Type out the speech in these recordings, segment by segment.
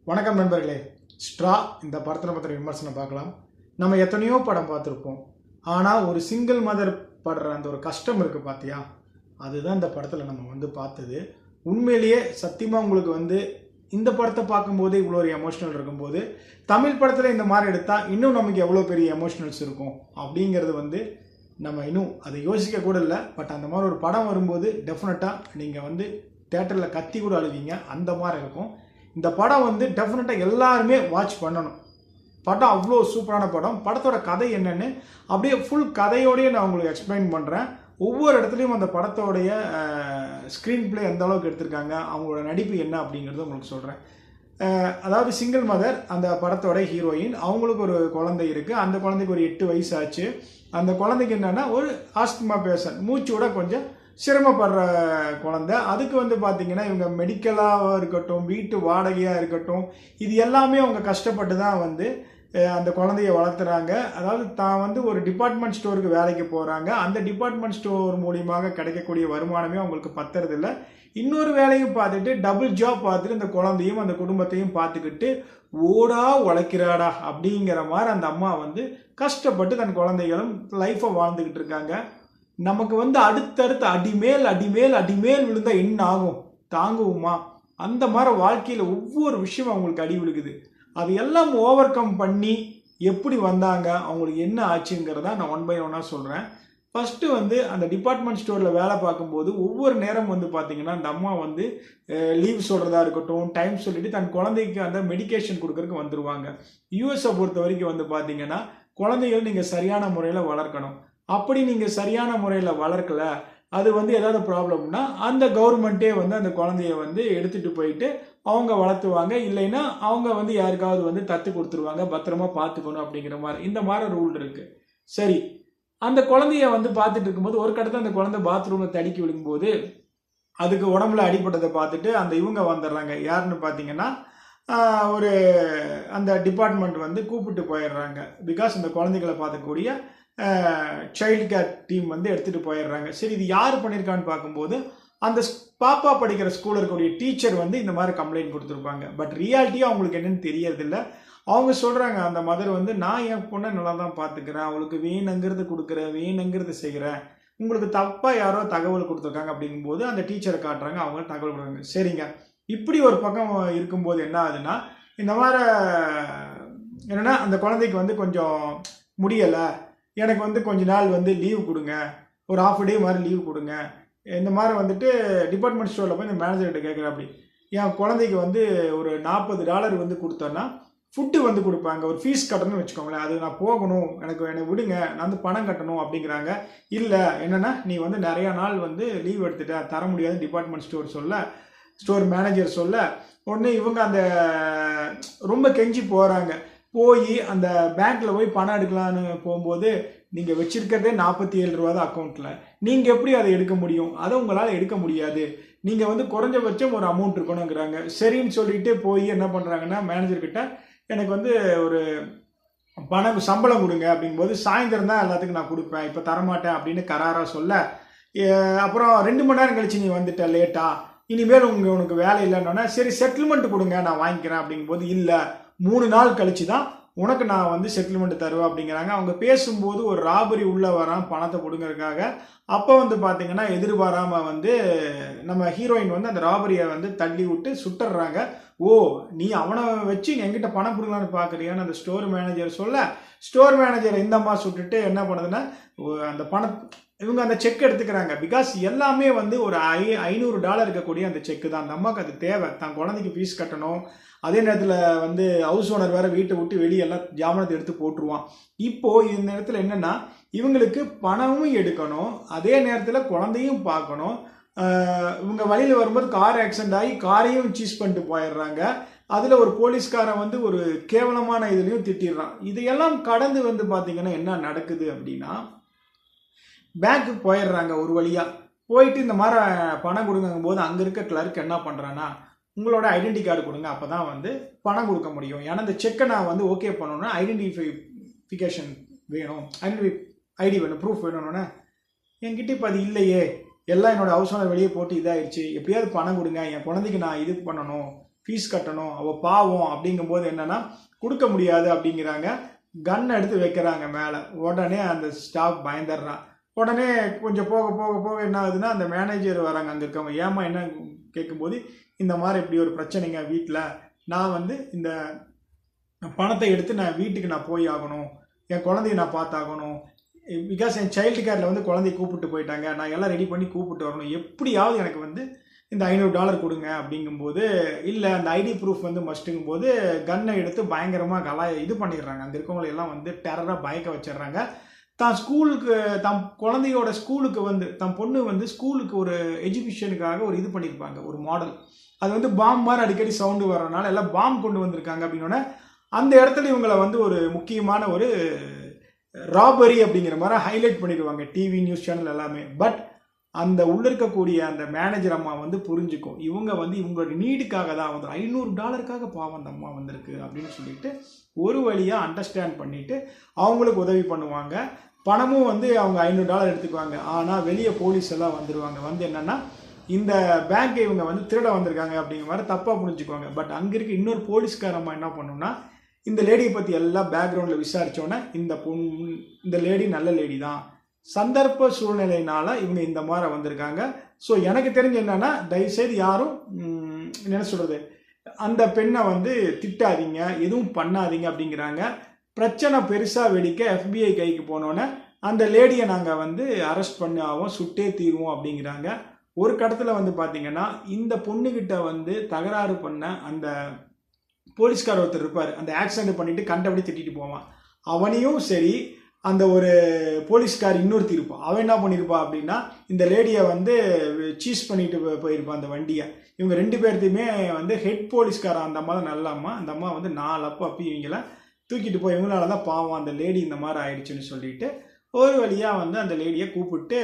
வணக்கம் நண்பர்களே. ஸ்ட்ரா இந்த படத்தில் பற்றின விமர்சனம் பார்க்கலாம். நம்ம எத்தனையோ படம் பார்த்துருப்போம். ஆனால் ஒரு சிங்கிள் மதர் படுற அந்த ஒரு கஷ்டம் இருக்குது பார்த்தியா, அதுதான் இந்த படத்தில் நம்ம பார்த்தது. உண்மையிலேயே சத்தியமாக உங்களுக்கு இந்த படத்தை பார்க்கும்போதே இவ்வளோ ஒரு எமோஷனல் இருக்கும்போது தமிழ் படத்தில் இந்த மாதிரி எடுத்தால் இன்னும் நமக்கு எவ்வளோ பெரிய எமோஷனல்ஸ் இருக்கும் அப்படிங்கிறது நம்ம இன்னும் அதை யோசிக்க கூட இல்லை. பட் அந்த மாதிரி ஒரு படம் வரும்போது டெஃபினட்டாக நீங்கள் தேட்டரில் கத்தி கூட அழுவீங்க. அந்த மாதிரி இருக்கும் இந்த படம். டெஃபினட்டாக எல்லாருமே வாட்ச் பண்ணணும். படம் அவ்வளோ சூப்பரான படம். படத்தோட கதை என்னென்னு அப்படியே ஃபுல் கதையோடையே நான் உங்களுக்கு எக்ஸ்பிளைன் பண்ணுறேன். ஒவ்வொரு இடத்துலையும் அந்த படத்தோடைய ஸ்க்ரீன் பிளே எந்த அளவுக்கு எடுத்திருக்காங்க, அவங்களோட நடிப்பு என்ன அப்படிங்கிறத உங்களுக்கு சொல்கிறேன். அதாவது சிங்கிள் மதர் அந்த படத்தோட ஹீரோயின், அவங்களுக்கு ஒரு குழந்தை இருக்குது. அந்த குழந்தைக்கு ஒரு 8 வயசு ஆச்சு. அந்த குழந்தைக்கு என்னென்னா ஒரு ஆஸ்துமா பேஷண்ட், மூச்சோட கொஞ்சம் சிரமப்படுற குழந்தை. அதுக்கு பார்த்தீங்கன்னா இவங்க மெடிக்கலாக இருக்கட்டும், வீட்டு வாடகையாக இருக்கட்டும், இது எல்லாமே அவங்க கஷ்டப்பட்டு தான் அந்த குழந்தைய வளர்த்துறாங்க. அதாவது தான் ஒரு டிபார்ட்மெண்ட் ஸ்டோருக்கு வேலைக்கு போகிறாங்க. அந்த டிபார்ட்மெண்ட் ஸ்டோர் மூலியமாக கிடைக்கக்கூடிய வருமானமே அவங்களுக்கு பத்துறதில்லை. இன்னொரு வேலையும் பார்த்துட்டு டபுள் ஜாப் பார்த்துட்டு அந்த குழந்தையும் அந்த குடும்பத்தையும் பார்த்துக்கிட்டு ஓடா உழைக்கிறாடா அப்படிங்கிற மாதிரி அந்த அம்மா கஷ்டப்பட்டு தன் குழந்தைகளும் லைஃப்பை வாழ்ந்துக்கிட்டு இருக்காங்க. நமக்கு அடுத்தடுத்து அடிமேல் அடிமேல் அடிமேல் விழுந்தா என்ன ஆகும், தாங்குவோமா? அந்த மாதிரி வாழ்க்கையில் ஒவ்வொரு விஷயம் அவங்களுக்கு அடி விழுகுது. அது எல்லாம் ஓவர் கம் பண்ணி எப்படி வந்தாங்க, அவங்களுக்கு என்ன ஆச்சுங்கிறத நான் 1 by 1 சொல்கிறேன். ஃபஸ்ட்டு அந்த டிபார்ட்மெண்ட் ஸ்டோரில் வேலை பார்க்கும்போது ஒவ்வொரு நேரம் பார்த்தீங்கன்னா அந்த அம்மா லீவ் சொல்கிறதா இருக்கட்டும், டைம் சொல்லிவிட்டு தன் குழந்தைக்கு அந்த மெடிக்கேஷன் கொடுக்கறதுக்கு வந்துடுவாங்க. யூஎஸை பொறுத்த வரைக்கும் பார்த்தீங்கன்னா குழந்தைகள் நீங்கள் சரியான முறையில் வளர்க்கணும். அப்படி நீங்கள் சரியான முறையில் வளர்க்கல, அது ஏதாவது ப்ராப்ளம்னா அந்த கவர்மெண்ட்டே அந்த குழந்தைய எடுத்துகிட்டு போயிட்டு அவங்க வளர்த்துவாங்க. இல்லைன்னா அவங்க யாருக்காவது தத்து கொடுத்துருவாங்க, பத்திரமா பார்த்துக்கணும் அப்படிங்கிற மாதிரி இந்த மாதிரி ரூல் இருக்குது. சரி, அந்த குழந்தைய பார்த்துட்டு இருக்கும்போது ஒரு கட்டத்தில் அந்த குழந்தை பாத்ரூமில் தடுக்கி விழுங்கும்போது அதுக்கு உடம்புல அடிப்பட்டதை பார்த்துட்டு அந்த இவங்க வந்துடுறாங்க. யாருன்னு பார்த்தீங்கன்னா ஒரு அந்த டிபார்ட்மெண்ட் கூப்பிட்டு போயிடுறாங்க. பிகாஸ் அந்த குழந்தைகளை பார்க்கக்கூடிய சைல்டு கேர் டீம் எடுத்துகிட்டு போயிடுறாங்க. சரி, இது யார் பண்ணியிருக்கான்னு பார்க்கும்போது அந்த பாப்பா படிக்கிற ஸ்கூலில் இருக்கக்கூடிய டீச்சர் இந்த மாதிரி கம்ப்ளைண்ட் கொடுத்துருப்பாங்க. பட் ரியாலிட்டியாக அவங்களுக்கு என்னன்னு தெரியறதில்ல. அவங்க சொல்கிறாங்க, அந்த மதர் நான் என் பொண்ணை நல்லா தான் பார்த்துக்கிறேன், அவளுக்கு வேணுங்கிறது கொடுக்குறேன், வேணுங்கிறது செய்கிறேன், உங்களுக்கு தப்பாக யாரோ தகவல் கொடுத்துருக்காங்க அப்படிங்கும்போது அந்த டீச்சரை காட்டுறாங்க, அவங்க தகவல் கொடுக்குறாங்க. சரிங்க, இப்படி ஒரு பக்கம் இருக்கும்போது என்ன ஆகுதுன்னா, இந்த மாதிரி என்னென்னா அந்த குழந்தைக்கு கொஞ்சம் முடியலை, எனக்கு கொஞ்ச நாள் லீவ் கொடுங்க, ஒரு ½ டே மாதிரி லீவ் கொடுங்க. இந்த மாதிரி டிபார்ட்மெண்ட் ஸ்டோரில் போய் இந்த மேனேஜர்கிட்ட கேட்குறேன். அப்படி என் குழந்தைக்கு ஒரு $40 கொடுத்தோன்னா ஃபுட்டு கொடுப்பாங்க, ஒரு ஃபீஸ் கட்டணும்னு வச்சுக்கோங்களேன், அது நான் போகணும், என்னை விடுங்க, நான் பணம் கட்டணும் அப்படிங்கிறாங்க. இல்லை, என்னென்னா நீ நிறையா நாள் லீவ் எடுத்துட்ட, தர முடியாது டிபார்ட்மெண்ட் ஸ்டோர் மேனேஜர் சொல்ல உடனே இவங்க அந்த ரொம்ப கெஞ்சி போகிறாங்க. போய் அந்த பேங்க்கில் போய் பணம் எடுக்கலான்னு போகும்போது நீங்கள் வச்சுருக்கிறதே $47 தான் அக்கௌண்ட்டில், நீங்கள் எப்படி அதை எடுக்க முடியும்? அதை உங்களால் எடுக்க முடியாது, நீங்கள் குறைஞ்சபட்சம் ஒரு அமௌண்ட் இருக்கணுங்கிறாங்க. சரின்னு சொல்லிட்டு போய் என்ன பண்ணுறாங்கன்னா மேனேஜர்கிட்ட எனக்கு ஒரு சம்பளம் கொடுங்க அப்படிங்கும்போது சாயந்தரம் தான் எல்லாத்துக்கும் நான் கொடுப்பேன், இப்போ தரமாட்டேன் அப்படின்னு கராராக சொல்ல, அப்புறம் 2 மணி நேரம் கழிச்சு நீ வந்துட்ட லேட்டா, இனிமேல் உனக்கு வேலை இல்லைன்னா சரி செட்டில்மெண்ட் கொடுங்க நான் வாங்கிக்கிறேன் அப்படிங்கும்போது இல்லை 3 நாள் கழிச்சு தான் உனக்கு நான் செட்டில்மெண்ட் தருவேன் அப்படிங்கிறாங்க. அவங்க பேசும்போது ஒரு ராபரி உள்ளே வரான் பணத்தை கொடுங்கறதுக்காக. அப்போ பார்த்தீங்கன்னா எதிர்பாராமல் நம்ம ஹீரோயின் அந்த ராபரியை தள்ளி விட்டு சுட்டுறாங்க. ஓ, நீ அவனை வச்சு என்கிட்ட பணம் கொடுக்கலான்னு பார்க்குறியான்னு அந்த ஸ்டோர் மேனேஜர் சொல்ல, ஸ்டோர் மேனேஜர் இந்த அம்மா சுட்டுட்டு என்ன பண்ணுதுன்னா அந்த இவங்க அந்த செக் எடுத்துக்கிறாங்க. பிகாஸ் எல்லாமே ஒரு $500 இருக்கக்கூடிய அந்த செக்கு தான். அந்த அம்மாவுக்கு அது தேவை, தான் குழந்தைக்கு ஃபீஸ் கட்டணும். அதே நேரத்தில் ஹவுஸ் ஓனர் வேறு வீட்டை விட்டு வெளியெல்லாம் ஜாமானத்தை எடுத்து போட்டுருவான். இப்போது இந்த நேரத்தில் என்னென்னா இவங்களுக்கு பணமும் எடுக்கணும், அதே நேரத்தில் குழந்தையும் பார்க்கணும். இவங்க வழியில் வரும்போது கார் ஆக்சிடென்ட் ஆகி காரையும் சீஸ் பண்ணிட்டு போயிடுறாங்க. அதில் ஒரு போலீஸ்காரன் ஒரு கேவலமான இதுலேயும் திட்டிடுறான். இதையெல்லாம் கடந்து பார்த்தீங்கன்னா என்ன நடக்குது அப்படின்னா, பேங்க்குக்கு போயிடுறாங்க. ஒரு வழியாக போயிட்டு இந்த மாதிரி பணம் கொடுங்கும் போது அங்கே இருக்க கிளர்க் என்ன பண்ணுறான்னா, உங்களோட ஐடென்டி கார்டு கொடுங்க, அப்போ தான் பணம் கொடுக்க முடியும். ஏன்னா இந்த செக்கை நான் ஓகே பண்ணணுன்னா ஐடென்டிஃபிகேஷன் வேணும், ஐடி வேணும், ப்ரூஃப் வேணும்னு. என்கிட்ட இப்போ அது இல்லையே, எல்லாம் என்னோடய ஹவுஸ் ஓனர் வெளியே போட்டு இதாகிடுச்சு, எப்படியாவது பணம் கொடுங்க, என் குழந்தைக்கு நான் இது பண்ணணும், ஃபீஸ் கட்டணும், அவள் பாவம் அப்படிங்கும்போது என்னன்னா கொடுக்க முடியாது அப்படிங்கிறாங்க. கன் எடுத்து வைக்கிறாங்க மேலே. உடனே அந்த ஸ்டாஃப் பயந்துடுறான். உடனே கொஞ்சம் போக போக போக என்ன ஆகுதுன்னா அந்த மேனேஜர் வராங்க அங்கே இருக்கவங்க. ஏமா என்ன கேட்கும்போது இந்த மாதிரி இப்படி ஒரு பிரச்சனைங்க வீட்டில், நான் வந்து இந்த பணத்தை எடுத்து நான் வீட்டுக்கு நான் போய் ஆகணும், என் குழந்தைய நான் பார்த்தாகணும், பிகாஸ் என் சைல்டு கேரில் வந்து குழந்தைய கூப்பிட்டு போயிட்டாங்க, நான் எல்லாம் ரெடி பண்ணி கூப்பிட்டு வரணும், எப்படியாவது எனக்கு வந்து இந்த $500 கொடுங்க அப்படிங்கும்போது, இல்லை அந்த ஐடி ப்ரூஃப் வந்து மஸ்ட்டுங்கும் போது கன்னை எடுத்து பயங்கரமாக இது பண்ணிடுறாங்க. அங்கே இருக்கவங்களை எல்லாம் வந்து டெரராக பயக்க வச்சிடுறாங்க. தான் ஸ்கூலுக்கு தம் குழந்தையோட ஸ்கூலுக்கு வந்து தம் பொண்ணு வந்து ஸ்கூலுக்கு ஒரு எஜுகேஷனுக்காக ஒரு இது பண்ணியிருப்பாங்க, ஒரு மாடல். அது வந்து பாம் மாதிரி அடிக்கடி சவுண்டு வர்றதுனால எல்லாம் பாம் கொண்டு வந்திருக்காங்க அப்படின்னோடனே அந்த இடத்துல இவங்களை வந்து ஒரு முக்கியமான ஒரு ராபரி அப்படிங்கிற மாதிரி ஹைலைட் பண்ணிடுவாங்க டிவி நியூஸ் சேனல் எல்லாமே. பட் அந்த உள்ள இருக்கக்கூடிய அந்த மேனேஜர் அம்மா வந்து புரிஞ்சுக்கும், இவங்க வந்து இவங்களோட நீடுக்காக தான் வந்து $500 பாவம் அந்த அம்மா வந்திருக்கு அப்படின்னு சொல்லிட்டு ஒரு வழியாக அண்டர்ஸ்டாண்ட் பண்ணிட்டு அவங்களுக்கு உதவி பண்ணுவாங்க. பணமும் வந்து அவங்க $500 எடுத்துக்குவாங்க. ஆனால் வெளியே போலீஸ் எல்லாம் வந்துடுவாங்க. வந்து என்னன்னா இந்த பேங்கை இவங்க வந்து திருட வந்திருக்காங்க அப்படிங்கிற மாதிரி தப்பாக புரிஞ்சுக்குவாங்க. பட் அங்கே இருக்க இன்னொரு போலீஸ்காரம்மா என்ன பண்ணணும்னா இந்த லேடியை பற்றி எல்லாம் பேக்ரவுண்டில் விசாரித்தோன்னே இந்த லேடி நல்ல லேடி தான், சந்தர்ப்ப சூழ்நிலையினால இவங்க இந்த மாதிரி வந்திருக்காங்க. ஸோ எனக்கு தெரிஞ்சு என்னன்னா தயவுசெய்து யாரும் என்ன சொல்கிறது அந்த பெண்ணை வந்து திட்டாதீங்க, எதுவும் பண்ணாதீங்க அப்படிங்கிறாங்க. பிரச்சனை பெருசாக வெடிக்க FBI கைக்கு போனோன்னே அந்த லேடியை நாங்கள் வந்து அரெஸ்ட் பண்ணி ஆவோம், சுட்டே தீருவோம் அப்படிங்கிறாங்க. ஒரு கட்டத்தில் வந்து பார்த்தீங்கன்னா இந்த பொண்ணுக்கிட்ட வந்து தகராறு பண்ண அந்த போலீஸ்கார் ஒருத்தர் இருப்பார், அந்த ஆக்சிடென்ட் பண்ணிட்டு கண்டபடி திட்டிட்டு போவான். அவனையும் சரி அந்த ஒரு போலீஸ்கார் இன்னொருத்தி இருப்பான், அவன் என்ன பண்ணியிருப்பா அப்படின்னா இந்த லேடியை வந்து சீஸ் பண்ணிட்டு போயிருப்பான் அந்த வண்டியை. இவங்க 2 பேர்த்தையுமே வந்து ஹெட் போலீஸ்காரன் அந்த அம்மா தான் நல்ல அம்மா. அந்த அம்மா வந்து 4 அப்பி இவங்கள தூக்கிட்டு போய் இவங்களால தான் பாவம் அந்த லேடி இந்த மாதிரி ஆயிடுச்சுன்னு சொல்லிட்டு ஒரு வழியாக வந்து அந்த லேடியை கூப்பிட்டு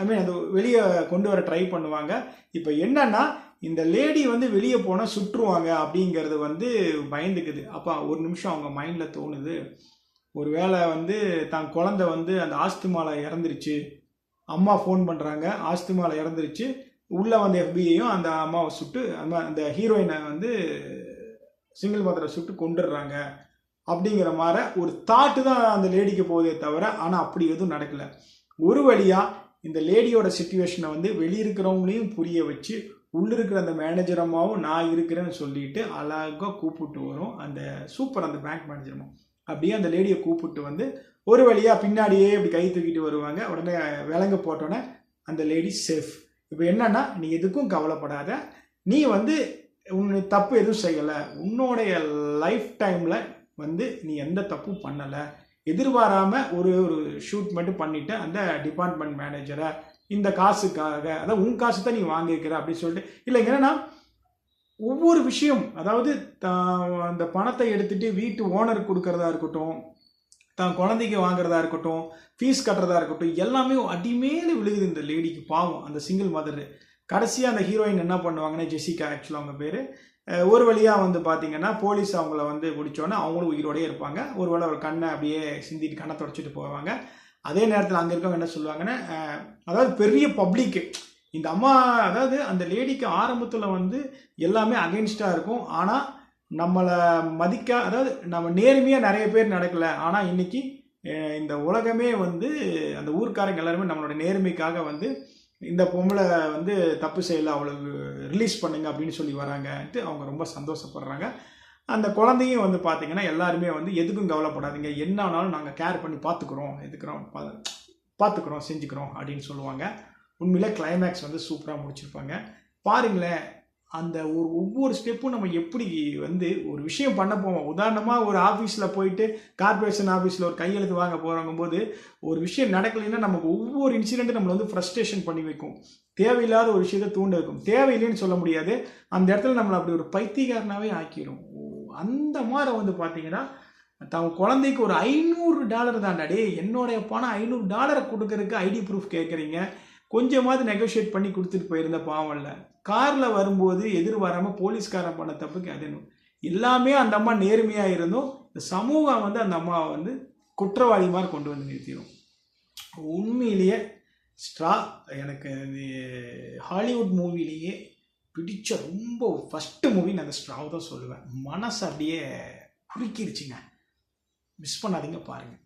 அது வெளியே கொண்டு வர ட்ரை பண்ணுவாங்க. இப்போ என்னன்னா இந்த லேடி வந்து வெளியே போனால் சுற்றுவாங்க அப்படிங்கிறது வந்து பயந்துக்குது. அப்போ ஒரு நிமிஷம் அவங்க மைண்டில் தோணுது, ஒரு வேளை வந்து தான் குழந்தை வந்து அந்த ஆஸ்துமாவில் இறந்துருச்சு, அம்மா ஃபோன் பண்ணுறாங்க ஆஸ்துமாவில் இறந்துருச்சு, உள்ளே வந்து FBIயும் அந்த அம்மாவை சுட்டு அந்த ஹீரோயினை வந்து சிங்கிள் மதரை சுட்டு கொண்டுடுறாங்க அப்படிங்கிற மாதிரி ஒரு தாட்டு தான் அந்த லேடிக்கு போதே தவிர, ஆனால் அப்படி எதுவும் நடக்கலை. ஒரு வழியாக இந்த லேடியோட சிச்சுவேஷனை வந்து வெளியிருக்கிறவங்களையும் புரிய வச்சு உள்ளிருக்கிற அந்த மேனேஜர் அம்மாவும் நான் இருக்கிறேன்னு சொல்லிட்டு அழகாக கூப்பிட்டு வரும் அந்த அந்த பேங்க் மேனேஜர் அம்மா. அப்படியே அந்த லேடியை கூப்பிட்டு வந்து ஒரு வழியாக பின்னாடியே இப்படி கை தூக்கிட்டு வருவாங்க. உடனே விலங்கு போட்டோன்னே அந்த லேடி சேஃப். இப்போ என்னன்னா நீ எதுக்கும் கவலைப்படாத, நீ வந்து உன் தப்பு எதுவும் செய்யலை, உன்னோடைய லைஃப் டைமில் வந்து நீ எந்த தப்பும் பண்ணலை, எதிர்பாராமல் ஒரு ஷூட் மட்டும் பண்ணிவிட்டு அந்த டிபார்ட்மெண்ட் மேனேஜரை இந்த காசுக்காக, அதாவது உன் காசு தான் நீ வாங்கியிருக்கிற அப்படின்னு சொல்லிட்டு. இல்லை என்னன்னா ஒவ்வொரு விஷயம், அதாவது அந்த பணத்தை எடுத்துகிட்டு வீட்டு ஓனருக்கு கொடுக்கறதா இருக்கட்டும், தான் குழந்தைக்கு வாங்குறதா இருக்கட்டும், ஃபீஸ் கட்டுறதா இருக்கட்டும், எல்லாமே அடிமேலே விழுகுது இந்த லேடிக்கு. பாவம் அந்த சிங்கிள் மதர். கடைசியாக அந்த ஹீரோயின் என்ன பண்ணுவாங்கன்னா ஜெசிகா, ஆக்சுவலாக அவங்க பேர், ஒரு வழியாக வந்து பார்த்தீங்கன்னா போலீஸ் அவங்கள வந்து பிடிச்சோன்னே அவங்களும் உயிரோடய இருப்பாங்க. ஒரு வேளை ஒரு கண்ணை அப்படியே சிந்திட்டு கண்ணை தொடச்சிட்டு போவாங்க. அதே நேரத்தில் அங்கே இருக்கவங்க என்ன சொல்லுவாங்கன்னா அதாவது பெரிய பப்ளிக்கு இந்த அம்மா, அதாவது அந்த லேடிக்கு ஆரம்பத்தில் வந்து எல்லாமே அகென்ஸ்டாக இருக்கும். ஆனால் நம்மளை அதாவது நம்ம நேர்மையாக நிறைய பேர் நடக்கலை. ஆனால் இன்னைக்கு இந்த உலகமே வந்து அந்த ஊர்க்காரங்க எல்லாருமே நம்மளோட நேர்மைக்காக வந்து இந்த பொம்பளை வந்து தப்பு செய்யலை, அவளுக்கு ரிலீஸ் பண்ணுங்க அப்படின்னு சொல்லி வராங்கன்ட்டு அவங்க ரொம்ப சந்தோஷப்படுறாங்க. அந்த குழந்தையும் வந்து பார்த்தீங்கன்னா எல்லாருமே வந்து எதுக்கும் கவலைப்படாதீங்க, என்ன ஆனாலும் நாங்கள் கேர் பண்ணி பார்த்துக்குறோம் செஞ்சுக்கிறோம் அப்படின்னு சொல்லுவாங்க. உண்மையிலே கிளைமேக்ஸ் வந்து சூப்பராக முடிச்சிருப்பாங்க. பாருங்களேன், அந்த ஒவ்வொரு ஸ்டெப்பும் நம்ம எப்படி வந்து ஒரு விஷயம் பண்ண போவோம். உதாரணமாக ஒரு ஆஃபீஸில் போயிட்டு கார்பரேஷன் ஆஃபீஸில் ஒரு கையெழுத்து வாங்க போகிறோங்கும்போது ஒரு விஷயம் நடக்கலைன்னா நமக்கு ஒவ்வொரு இன்சிடென்ட்டும் நம்மளை வந்து ஃப்ரஸ்ட்ரேஷன் பண்ணி வைக்கும், தேவையில்லாத ஒரு விஷயத்தை தூண்ட வைக்கும். தேவையில்லைன்னு சொல்ல முடியாது, அந்த இடத்துல நம்மளை அப்படி ஒரு பைத்தியக்காரனாகவே ஆக்கிடும். அந்த மாதிரி வந்து பார்த்தீங்கன்னா தன் குழந்தைக்கு ஒரு $500 தாண்டாடே, என்னுடைய பணம் $500 கொடுக்கறதுக்கு ஐடி ப்ரூஃப் கேட்குறீங்க, கொஞ்சமாவது நெகோஷியேட் பண்ணி கொடுத்துட்டு போயிருந்த பாவம் இல்லை. காரில் வரும்போது எதிர்பாராமல் போலீஸ்காரன் பண்ண தப்புக்கு அது எல்லாமே அந்த அம்மா நேர்மையாக இருந்தும் இந்த சமூகம் வந்து அந்த அம்மாவை வந்து குற்றவாளி மாதிரி கொண்டு வந்து நிறுத்திடும். உண்மையிலேயே எனக்கு ஹாலிவுட் மூவிலேயே பிடிச்ச ரொம்ப ஃபஸ்ட்டு மூவி நான் அந்த ஸ்ட்ராவை தான் சொல்லுவேன். மனசு அப்படியே குறுக்கிருச்சுங்க. மிஸ் பண்ணாதீங்க, பாருங்கள்.